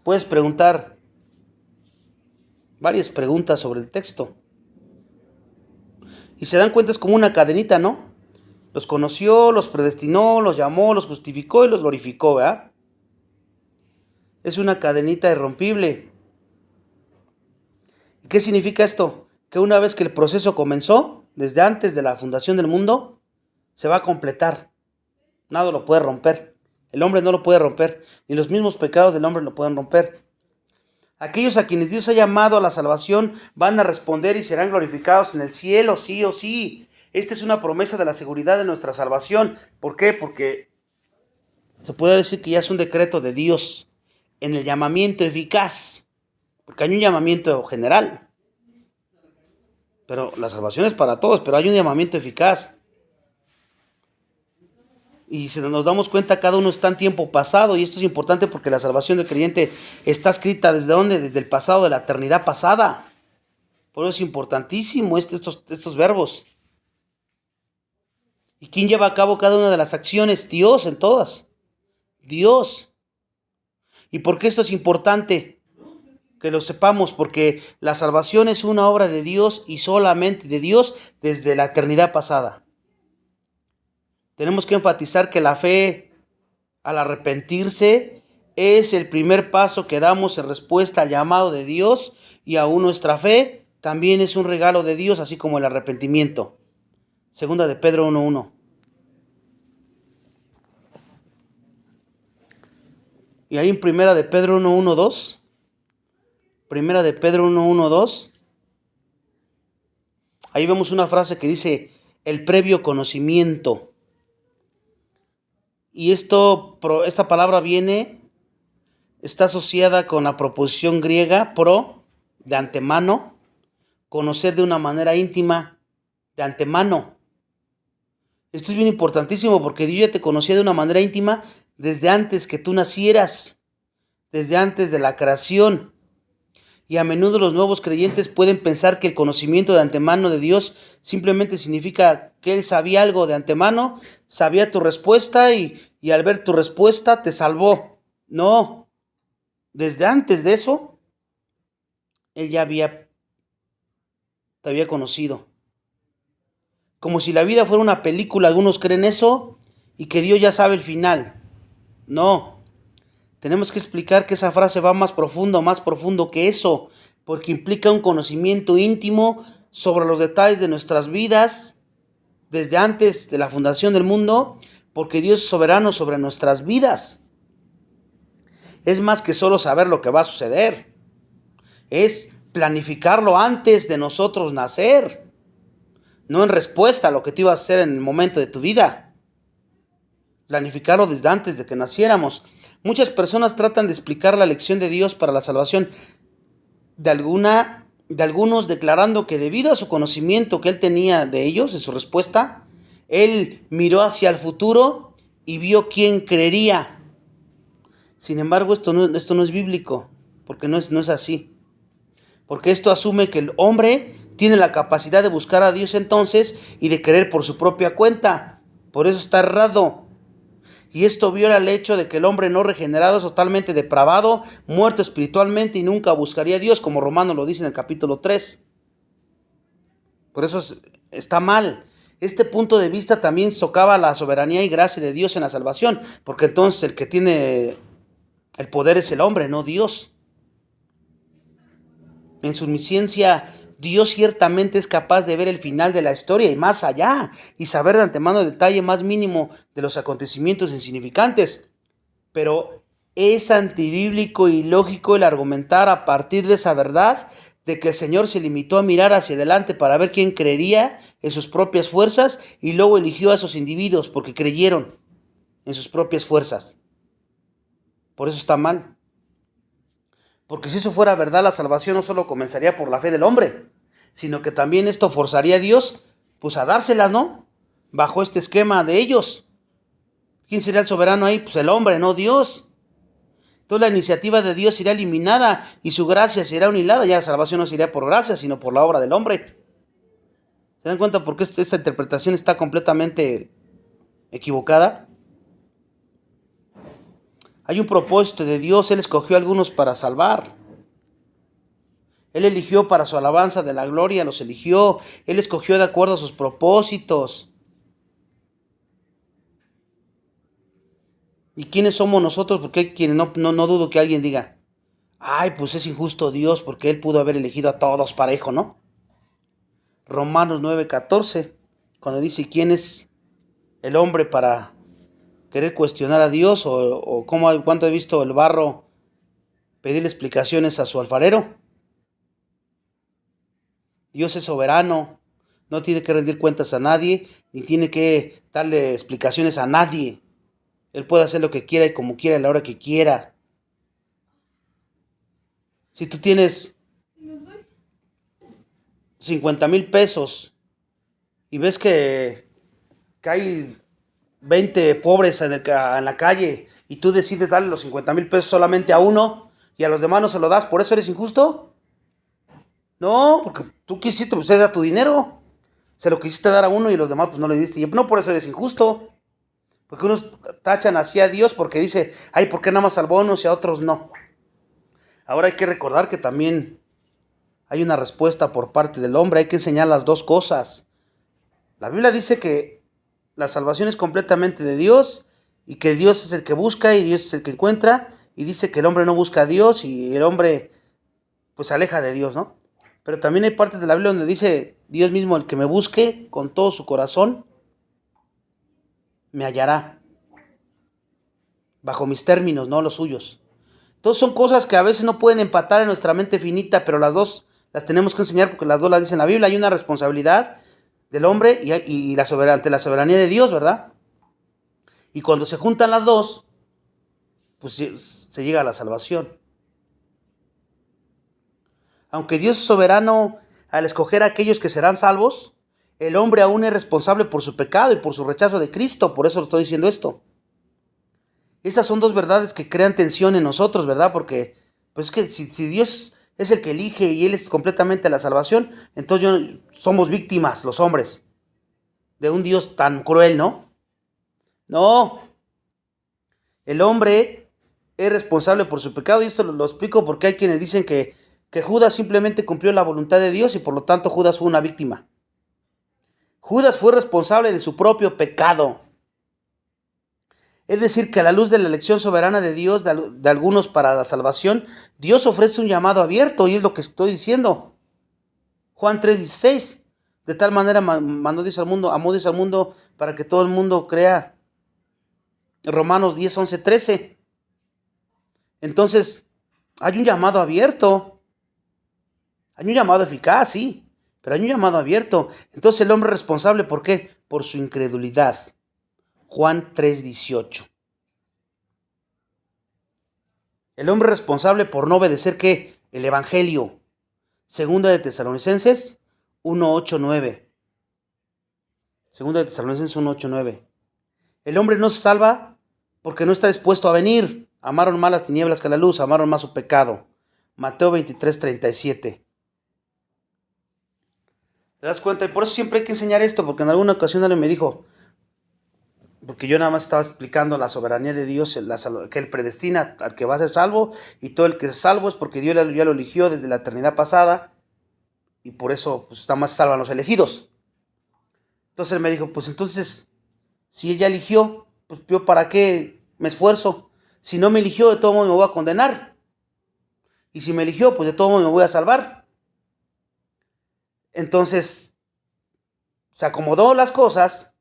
Puedes preguntar varias preguntas sobre el texto. Y se dan cuenta, es como una cadenita, ¿no? Los conoció, los predestinó, los llamó, los justificó y los glorificó, ¿verdad? Es una cadenita irrompible. ¿Y qué significa esto? Que una vez que el proceso comenzó, desde antes de la fundación del mundo, se va a completar. Nada lo puede romper. El hombre no lo puede romper. Ni los mismos pecados del hombre lo pueden romper. Aquellos a quienes Dios ha llamado a la salvación van a responder y serán glorificados en el cielo, sí o sí. Esta es una promesa de la seguridad de nuestra salvación. ¿Por qué? Porque se puede decir que ya es un decreto de Dios en el llamamiento eficaz. Porque hay un llamamiento general. Pero la salvación es para todos, pero hay un llamamiento eficaz. Y si nos damos cuenta, cada uno está en tiempo pasado, y esto es importante porque la salvación del creyente está escrita ¿desde dónde? Desde el pasado, de la eternidad pasada. Por eso es importantísimo estos verbos. ¿Y quién lleva a cabo cada una de las acciones? Dios en todas. Dios. ¿Y por qué esto es importante? Que lo sepamos, porque la salvación es una obra de Dios y solamente de Dios desde la eternidad pasada. Tenemos que enfatizar que la fe, al arrepentirse, es el primer paso que damos en respuesta al llamado de Dios, y aún nuestra fe también es un regalo de Dios, así como el arrepentimiento. Segunda de Pedro 1:1. Y ahí en Primera de Pedro 1:1-2. Primera de Pedro 1:1-2. Ahí vemos una frase que dice el previo conocimiento. Y esta palabra está asociada con la proposición griega pro, de antemano, conocer de una manera íntima, de antemano. Esto es bien importantísimo porque Dios ya te conocía de una manera íntima desde antes que tú nacieras, desde antes de la creación. Y a menudo los nuevos creyentes pueden pensar que el conocimiento de antemano de Dios simplemente significa que Él sabía algo de antemano, sabía tu respuesta y al ver tu respuesta te salvó. No, desde antes de eso, Él ya te había conocido. Como si la vida fuera una película, algunos creen eso y que Dios ya sabe el final. No. Tenemos que explicar que esa frase va más profundo que eso, porque implica un conocimiento íntimo sobre los detalles de nuestras vidas desde antes de la fundación del mundo, porque Dios es soberano sobre nuestras vidas. Es más que solo saber lo que va a suceder, es planificarlo antes de nosotros nacer, no en respuesta a lo que tú ibas a hacer en el momento de tu vida. Planificarlo desde antes de que naciéramos. Muchas personas tratan de explicar la elección de Dios para la salvación de algunos, declarando que debido a su conocimiento que Él tenía de ellos, en su respuesta, Él miró hacia el futuro y vio quién creería. Sin embargo, esto no es bíblico, porque no es así. Porque esto asume que el hombre tiene la capacidad de buscar a Dios entonces y de creer por su propia cuenta. Por eso está errado. Y esto viola el hecho de que el hombre no regenerado es totalmente depravado, muerto espiritualmente y nunca buscaría a Dios, como Romanos lo dice en el capítulo 3. Por eso está mal. Este punto de vista también socava la soberanía y gracia de Dios en la salvación, porque entonces el que tiene el poder es el hombre, no Dios. En su omnisciencia, Dios ciertamente es capaz de ver el final de la historia y más allá, y saber de antemano el detalle más mínimo de los acontecimientos insignificantes. Pero es antibíblico y lógico el argumentar a partir de esa verdad de que el Señor se limitó a mirar hacia adelante para ver quién creería en sus propias fuerzas y luego eligió a esos individuos porque creyeron en sus propias fuerzas. Por eso está mal. Porque si eso fuera verdad, la salvación no solo comenzaría por la fe del hombre, sino que también esto forzaría a Dios pues a dárselas, ¿no? Bajo este esquema de ellos. ¿Quién sería el soberano ahí? Pues el hombre, no Dios. Entonces la iniciativa de Dios será eliminada y su gracia será anulada. Ya la salvación no sería por gracia, sino por la obra del hombre. ¿Se dan cuenta por qué esta interpretación está completamente equivocada? Hay un propósito de Dios. Él escogió a algunos para salvar. Él eligió para su alabanza de la gloria, los eligió. Él escogió de acuerdo a sus propósitos. ¿Y quiénes somos nosotros? Porque hay quienes no dudo que alguien diga, ay, pues es injusto Dios porque Él pudo haber elegido a todos parejo, ¿no? Romanos 9:14, cuando dice, ¿quién es el hombre para querer cuestionar a Dios? O cuánto he visto el barro pedirle explicaciones a su alfarero. Dios es soberano, no tiene que rendir cuentas a nadie, ni tiene que darle explicaciones a nadie. Él puede hacer lo que quiera y como quiera, a la hora que quiera. Si tú tienes 50,000 pesos y ves que hay 20 pobres en la calle y tú decides darle los 50,000 pesos solamente a uno y a los demás no se lo das, ¿por eso eres injusto? No, porque tú quisiste, pues era tu dinero. Se lo quisiste dar a uno y los demás pues no le diste. Y no por eso eres injusto. Porque unos tachan así a Dios porque dice, ay, ¿por qué nada más salvó a unos y a otros no? Ahora hay que recordar que también hay una respuesta por parte del hombre. Hay que enseñar las dos cosas. La Biblia dice que la salvación es completamente de Dios y que Dios es el que busca y Dios es el que encuentra y dice que el hombre no busca a Dios y el hombre pues se aleja de Dios, ¿no? Pero también hay partes de la Biblia donde dice Dios mismo, el que me busque con todo su corazón, me hallará. Bajo mis términos, no los suyos. Entonces son cosas que a veces no pueden empatar en nuestra mente finita, pero las dos las tenemos que enseñar porque las dos las dice en la Biblia. Hay una responsabilidad del hombre y ante la soberanía de Dios, ¿verdad? Y cuando se juntan las dos, pues se llega a la salvación. Aunque Dios es soberano al escoger a aquellos que serán salvos, el hombre aún es responsable por su pecado y por su rechazo de Cristo. Por eso le estoy diciendo esto. Esas son dos verdades que crean tensión en nosotros, ¿verdad? Porque pues es que si Dios es el que elige y Él es completamente la salvación, entonces somos víctimas, los hombres, de un Dios tan cruel, ¿no? No, el hombre es responsable por su pecado y esto lo explico porque hay quienes dicen que Judas simplemente cumplió la voluntad de Dios y por lo tanto Judas fue una víctima. Judas fue responsable de su propio pecado. Es decir, que a la luz de la elección soberana de Dios, de algunos para la salvación, Dios ofrece un llamado abierto, y es lo que estoy diciendo. Juan 3:16, de tal manera amó Dios al mundo para que todo el mundo crea. Romanos 10:11-13. Entonces, hay un llamado abierto. Hay un llamado eficaz, sí, pero hay un llamado abierto. Entonces el hombre es responsable, ¿por qué? Por su incredulidad. Juan 3:18. El hombre responsable por no obedecer, ¿qué? El Evangelio. Segunda de Tesalonicenses 1:8-9. Segunda de Tesalonicenses 1:8-9. El hombre no se salva porque no está dispuesto a venir. Amaron más las tinieblas que la luz, amaron más su pecado. Mateo 23:37. ¿Te das cuenta? Y por eso siempre hay que enseñar esto, porque en alguna ocasión alguien me dijo, porque yo nada más estaba explicando la soberanía de Dios, que Él predestina al que va a ser salvo, y todo el que es salvo es porque Dios ya lo eligió desde la eternidad pasada, y por eso pues, está más salvo a los elegidos. Entonces él me dijo, pues entonces, si Él ya eligió, pues yo para qué me esfuerzo. Si no me eligió, de todo modo me voy a condenar. Y si me eligió, pues de todo modo me voy a salvar. Entonces, se acomodó las cosas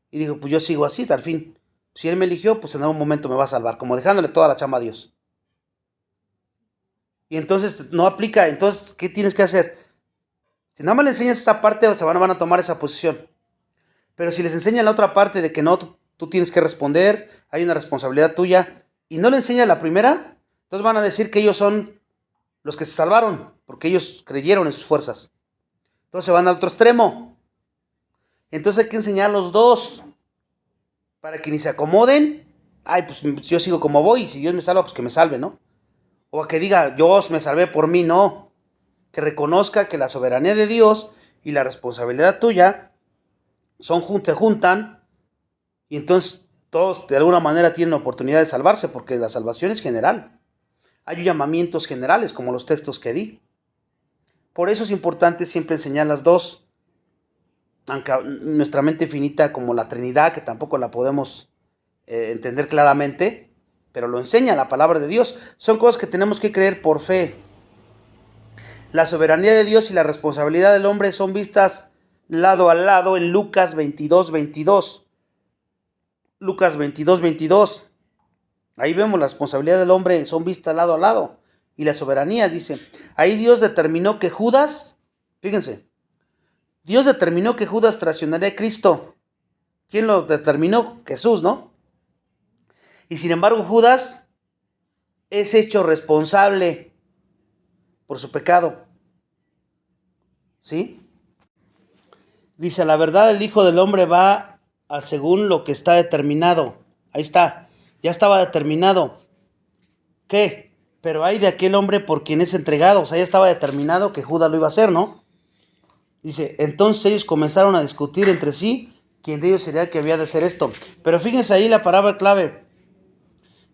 y dijo, pues yo sigo así hasta el fin. Si Él me eligió, pues en algún momento me va a salvar, como dejándole toda la chamba a Dios. Y entonces no aplica. Entonces, ¿qué tienes que hacer? Si nada más le enseñas esa parte, se van a tomar esa posición. Pero si les enseñan la otra parte de que no, tú tienes que responder, hay una responsabilidad tuya, y no le enseñan la primera, entonces van a decir que ellos son los que se salvaron, porque ellos creyeron en sus fuerzas. Entonces se van al otro extremo. Entonces hay que enseñar los dos, para que ni se acomoden. Ay, pues yo sigo como voy, y si Dios me salva, pues que me salve, ¿no? O a que diga, yo me salvé por mí, no. Que reconozca que la soberanía de Dios y la responsabilidad tuya se juntan, y entonces todos de alguna manera tienen oportunidad de salvarse, porque la salvación es general. Hay llamamientos generales, como los textos que di. Por eso es importante siempre enseñar las dos, aunque nuestra mente finita como la Trinidad, que tampoco la podemos entender claramente, pero lo enseña la palabra de Dios. Son cosas que tenemos que creer por fe. La soberanía de Dios y la responsabilidad del hombre son vistas lado a lado en Lucas 22:22. Lucas 22:22. Ahí vemos la responsabilidad del hombre, son vistas lado a lado. Y la soberanía, dice, ahí Dios determinó que Judas, fíjense, Dios determinó que Judas traicionaría a Cristo. ¿Quién lo determinó? Jesús, ¿no? Y sin embargo Judas es hecho responsable por su pecado. ¿Sí? Dice, la verdad el Hijo del Hombre va a según lo que está determinado. Ahí está, ya estaba determinado. ¿Qué? Pero hay de aquel hombre por quien es entregado. O sea, ya estaba determinado que Judas lo iba a hacer, ¿no? Dice, entonces ellos comenzaron a discutir entre sí quién de ellos sería el que había de hacer esto. Pero fíjense ahí la palabra clave.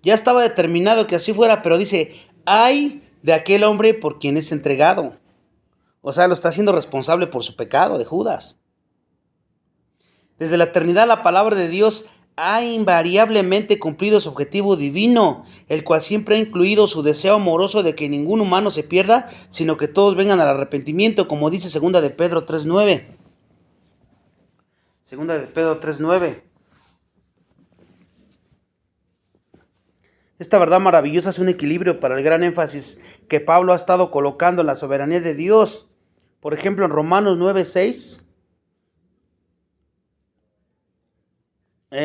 Ya estaba determinado que así fuera, pero dice, hay de aquel hombre por quien es entregado. O sea, lo está haciendo responsable por su pecado de Judas. Desde la eternidad la palabra de Dios ha invariablemente cumplido su objetivo divino, el cual siempre ha incluido su deseo amoroso de que ningún humano se pierda, sino que todos vengan al arrepentimiento, como dice 2 de Pedro 3:9. 2 de Pedro 3:9. Esta verdad maravillosa es un equilibrio para el gran énfasis que Pablo ha estado colocando en la soberanía de Dios. Por ejemplo, en Romanos 9:6,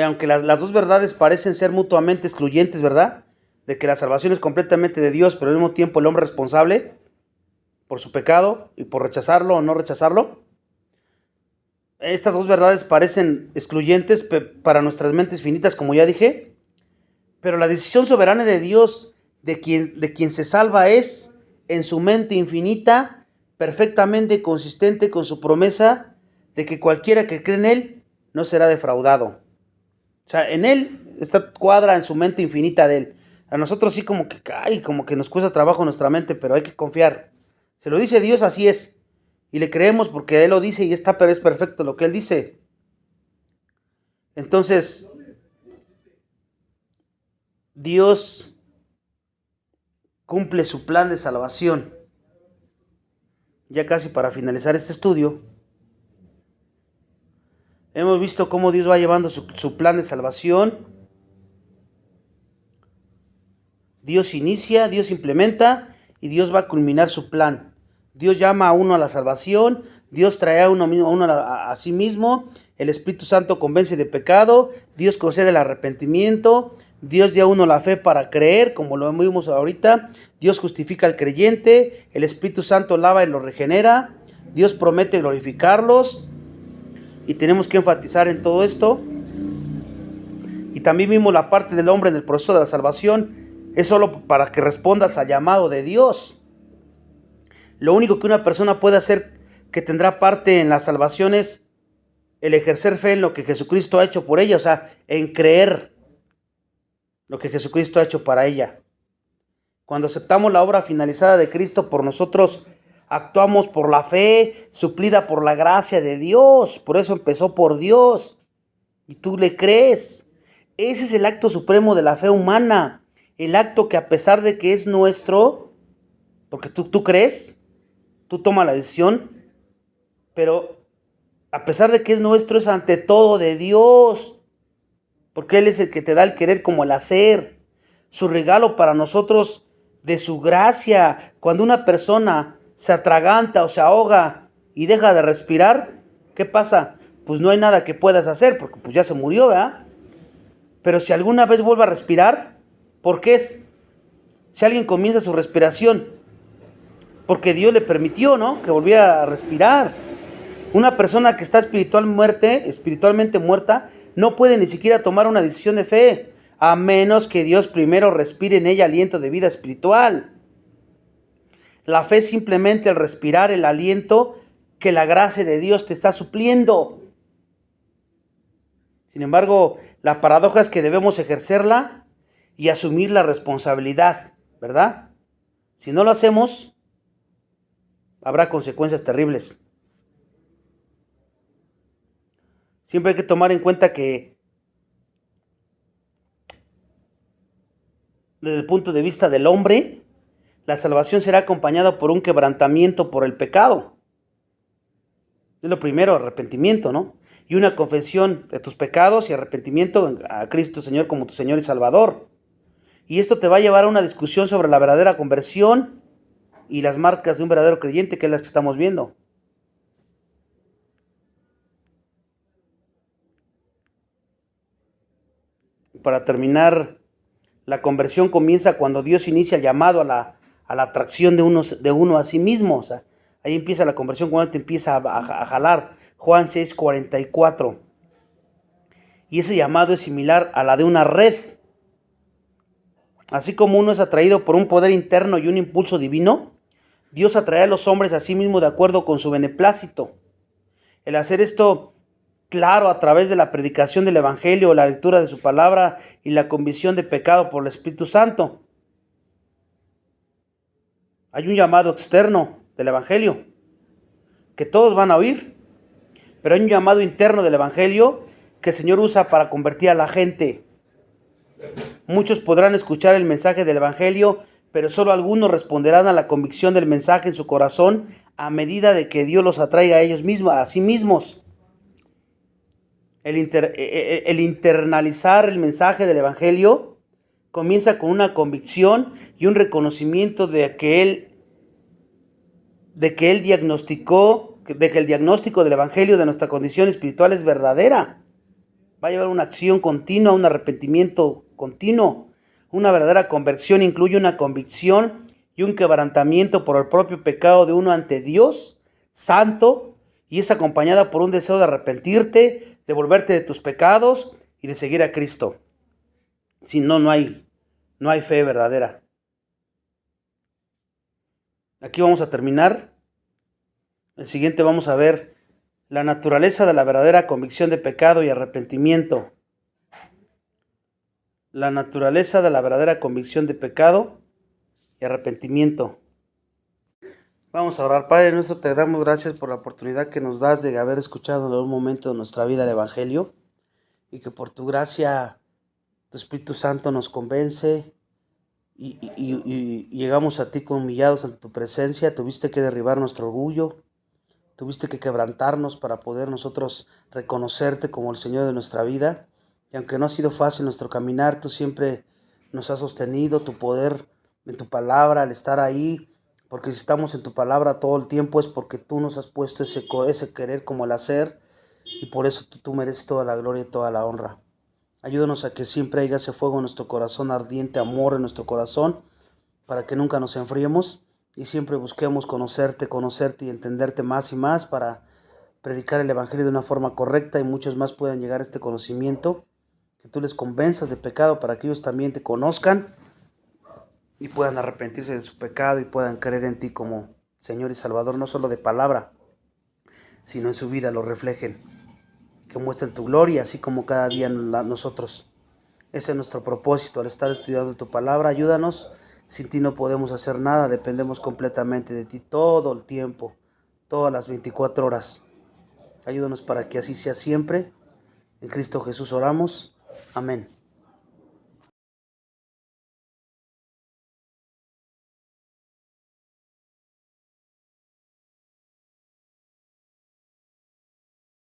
aunque las dos verdades parecen ser mutuamente excluyentes, ¿verdad? De que la salvación es completamente de Dios, pero al mismo tiempo el hombre es responsable por su pecado y por rechazarlo o no rechazarlo. Estas dos verdades parecen excluyentes para nuestras mentes finitas, como ya dije, pero la decisión soberana de Dios de quien se salva es, en su mente infinita, perfectamente consistente con su promesa de que cualquiera que cree en Él no será defraudado. O sea, en Él está cuadra en su mente infinita de Él. A nosotros sí como que nos cuesta trabajo nuestra mente, pero hay que confiar. Se lo dice Dios, así es. Y le creemos porque Él lo dice y pero es perfecto lo que Él dice. Entonces, Dios cumple su plan de salvación. Ya casi para finalizar este estudio, hemos visto cómo Dios va llevando su plan de salvación. Dios inicia, Dios implementa y Dios va a culminar su plan. Dios llama a uno a la salvación, Dios trae a uno a sí mismo, el Espíritu Santo convence de pecado, Dios concede el arrepentimiento, Dios da a uno la fe para creer, como lo vimos ahorita, Dios justifica al creyente, el Espíritu Santo lava y lo regenera, Dios promete glorificarlos, y tenemos que enfatizar en todo esto. Y también vimos la parte del hombre en el proceso de la salvación, es solo para que respondas al llamado de Dios. Lo único que una persona puede hacer que tendrá parte en la salvación es el ejercer fe en lo que Jesucristo ha hecho por ella, o sea, en creer lo que Jesucristo ha hecho para ella. Cuando aceptamos la obra finalizada de Cristo por nosotros, actuamos por la fe, suplida por la gracia de Dios. Por eso empezó por Dios. Y tú le crees. Ese es el acto supremo de la fe humana. El acto que a pesar de que es nuestro, porque tú crees, tú tomas la decisión, pero a pesar de que es nuestro, es ante todo de Dios. Porque Él es el que te da el querer como el hacer. Su regalo para nosotros de su gracia. Cuando una persona se atraganta o se ahoga y deja de respirar, ¿qué pasa? Pues no hay nada que puedas hacer porque pues ya se murió, ¿verdad? Pero si alguna vez vuelve a respirar, ¿por qué es? Si alguien comienza su respiración, porque Dios le permitió, ¿no? Que volviera a respirar. Una persona que está espiritualmente muerta, no puede ni siquiera tomar una decisión de fe, a menos que Dios primero respire en ella aliento de vida espiritual. La fe es simplemente el respirar el aliento que la gracia de Dios te está supliendo. Sin embargo, la paradoja es que debemos ejercerla y asumir la responsabilidad, ¿verdad? Si no lo hacemos, habrá consecuencias terribles. Siempre hay que tomar en cuenta que desde el punto de vista del hombre, la salvación será acompañada por un quebrantamiento por el pecado. Es lo primero, arrepentimiento, ¿no? Y una confesión de tus pecados y arrepentimiento a Cristo Señor como tu Señor y Salvador. Y esto te va a llevar a una discusión sobre la verdadera conversión y las marcas de un verdadero creyente, que es las que estamos viendo. Para terminar, la conversión comienza cuando Dios inicia el llamado a la atracción de uno a sí mismo. O sea, ahí empieza la conversión cuando te empieza a jalar. Juan 6:44. Y ese llamado es similar a la de una red. Así como uno es atraído por un poder interno y un impulso divino, Dios atrae a los hombres a sí mismo de acuerdo con su beneplácito. El hacer esto claro a través de la predicación del Evangelio, la lectura de su palabra y la convicción de pecado por el Espíritu Santo. Hay un llamado externo del Evangelio que todos van a oír, pero hay un llamado interno del Evangelio que el Señor usa para convertir a la gente. Muchos podrán escuchar el mensaje del Evangelio, pero solo algunos responderán a la convicción del mensaje en su corazón a medida de que Dios los atraiga a ellos mismos, a sí mismos. El internalizar el mensaje del Evangelio comienza con una convicción y un reconocimiento de que el diagnóstico del Evangelio de nuestra condición espiritual es verdadera. Va a llevar una acción continua, un arrepentimiento continuo. Una verdadera conversión incluye una convicción y un quebrantamiento por el propio pecado de uno ante Dios, santo, y es acompañada por un deseo de arrepentirte, de volverte de tus pecados y de seguir a Cristo. Si no, no hay fe verdadera. Aquí vamos a terminar. El siguiente vamos a ver la naturaleza de la verdadera convicción de pecado y arrepentimiento. La naturaleza de la verdadera convicción de pecado y arrepentimiento. Vamos a orar. Padre nuestro, te damos gracias por la oportunidad que nos das de haber escuchado en algún momento de nuestra vida el Evangelio, y que por tu gracia, tu Espíritu Santo nos convence y llegamos a ti humillados ante tu presencia. Tuviste que derribar nuestro orgullo, tuviste que quebrantarnos para poder nosotros reconocerte como el Señor de nuestra vida. Y aunque no ha sido fácil nuestro caminar, tú siempre nos has sostenido, tu poder en tu palabra, al estar ahí, porque si estamos en tu palabra todo el tiempo es porque tú nos has puesto ese querer como el hacer, y por eso tú mereces toda la gloria y toda la honra. Ayúdanos a que siempre haya ese fuego en nuestro corazón, ardiente amor en nuestro corazón, para que nunca nos enfriemos y siempre busquemos conocerte y entenderte más y más, para predicar el Evangelio de una forma correcta y muchos más puedan llegar a este conocimiento, que tú les convenzas de pecado para que ellos también te conozcan y puedan arrepentirse de su pecado y puedan creer en ti como Señor y Salvador, no solo de palabra, sino en su vida lo reflejen, que muestren tu gloria, así como cada día nosotros. Ese es nuestro propósito al estar estudiando tu palabra. Ayúdanos, sin ti no podemos hacer nada, dependemos completamente de ti todo el tiempo, todas las 24 horas. Ayúdanos para que así sea siempre. En Cristo Jesús oramos. Amén.